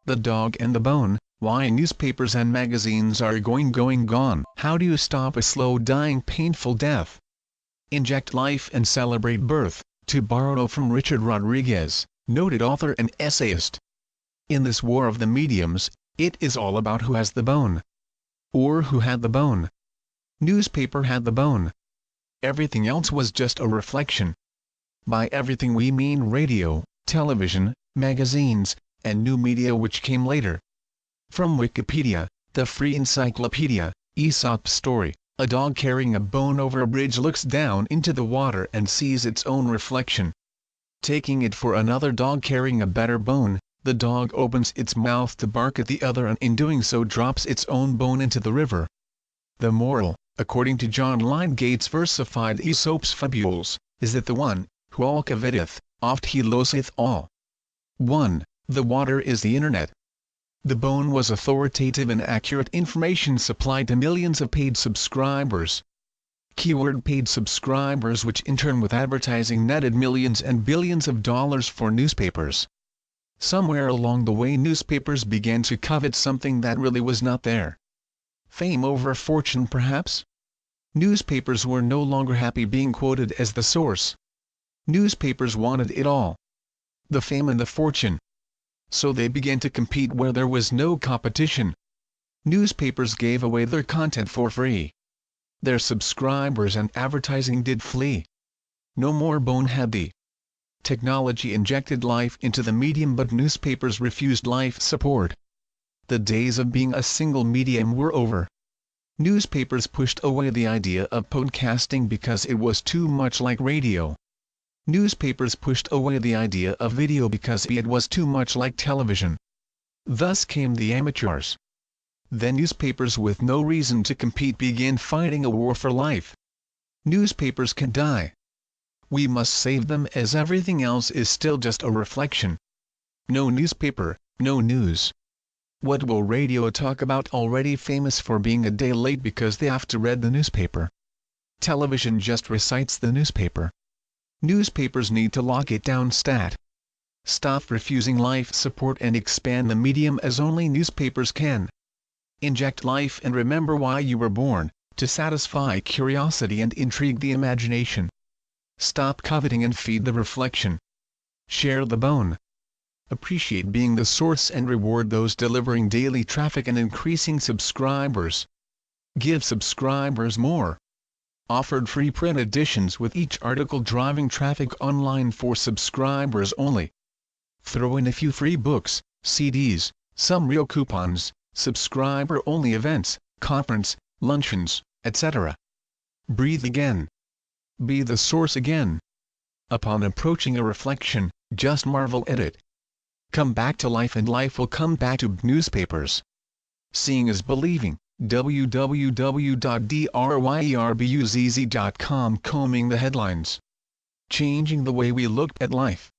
The Dog and the Bone, Why Newspapers and Magazines Are Gone. How do you stop a slow dying painful death? Inject life and celebrate birth, to borrow from Richard Rodriguez, noted author and essayist. In this war of the mediums, it is all about who has the bone. Or who had the bone. Newspaper had the bone. Everything else was just a reflection. By everything we mean radio, television, magazines, and new media which came later. From Wikipedia, the free encyclopedia, Aesop's story, a dog carrying a bone over a bridge looks down into the water and sees its own reflection. Taking it for another dog carrying a better bone, the dog opens its mouth to bark at the other and in doing so drops its own bone into the river. The moral, according to John Lynegate's versified Aesop's fables, is that the one, who all coveteth, oft he loseth all. 1. The water is the internet. The bone was authoritative and accurate information supplied to millions of paid subscribers. Keyword paid subscribers, which in turn with advertising netted millions and billions of dollars for newspapers. Somewhere along the way newspapers began to covet something that really was not there. Fame over fortune perhaps? Newspapers were no longer happy being quoted as the source. Newspapers wanted it all. The fame and the fortune. So they began to compete where there was no competition. Newspapers gave away their content for free. Their subscribers and advertising did flee. No more boneheady. Technology injected life into the medium, but newspapers refused life support. The days of being a single medium were over. Newspapers pushed away the idea of podcasting because it was too much like radio. Newspapers pushed away the idea of video because it was too much like television. Thus came the amateurs. Then newspapers with no reason to compete began fighting a war for life. Newspapers can die. We must save them, as everything else is still just a reflection. No newspaper, no news. What will radio talk about, already famous for being a day late because they have to read the newspaper? Television just recites the newspaper. Newspapers need to lock it down stat. Stop refusing life support and expand the medium as only newspapers can. Inject life and remember why you were born, to satisfy curiosity and intrigue the imagination. Stop coveting and feed the reflection. Share the bone. Appreciate being the source and reward those delivering daily traffic and increasing subscribers. Give subscribers more. Offered free print editions with each article driving traffic online for subscribers only. Throw in a few free books, CDs, some real coupons, subscriber-only events, conference, luncheons, etc. Breathe again. Be the source again. Upon approaching a reflection, just marvel at it. Come back to life and life will come back to newspapers. Seeing is believing. www.DryerBuzz.com. Combing the headlines. Changing the way we look at life.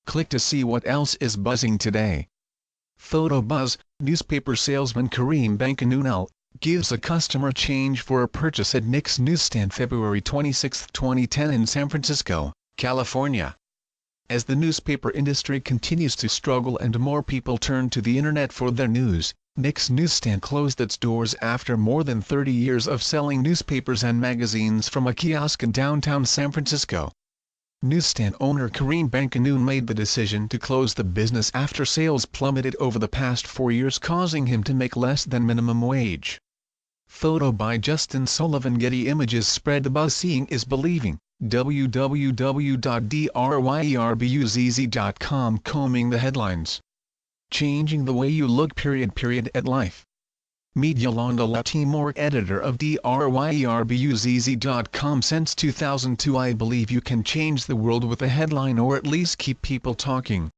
Click to see what else is buzzing today. PhotoBuzz, newspaper salesman Kareem Bankanoun gives a customer change for a purchase at Nick's newsstand February 26, 2010 in San Francisco, California. As the newspaper industry continues to struggle and more people turn to the internet for their news, Nick's newsstand closed its doors after more than 30 years of selling newspapers and magazines from a kiosk in downtown San Francisco. Newsstand owner Kareem Bankanoun made the decision to close the business after sales plummeted over the past 4 years, causing him to make less than minimum wage. Photo by Justin Sullivan. Getty Images. Spread the buzz. Seeing is believing. www.DryerBuzz.com. Combing the headlines. Changing the way you look at life. Media Yolanda Timor, editor of DryerBuzz.com. Since 2002 I believe you can change the world with a headline, or at least keep people talking.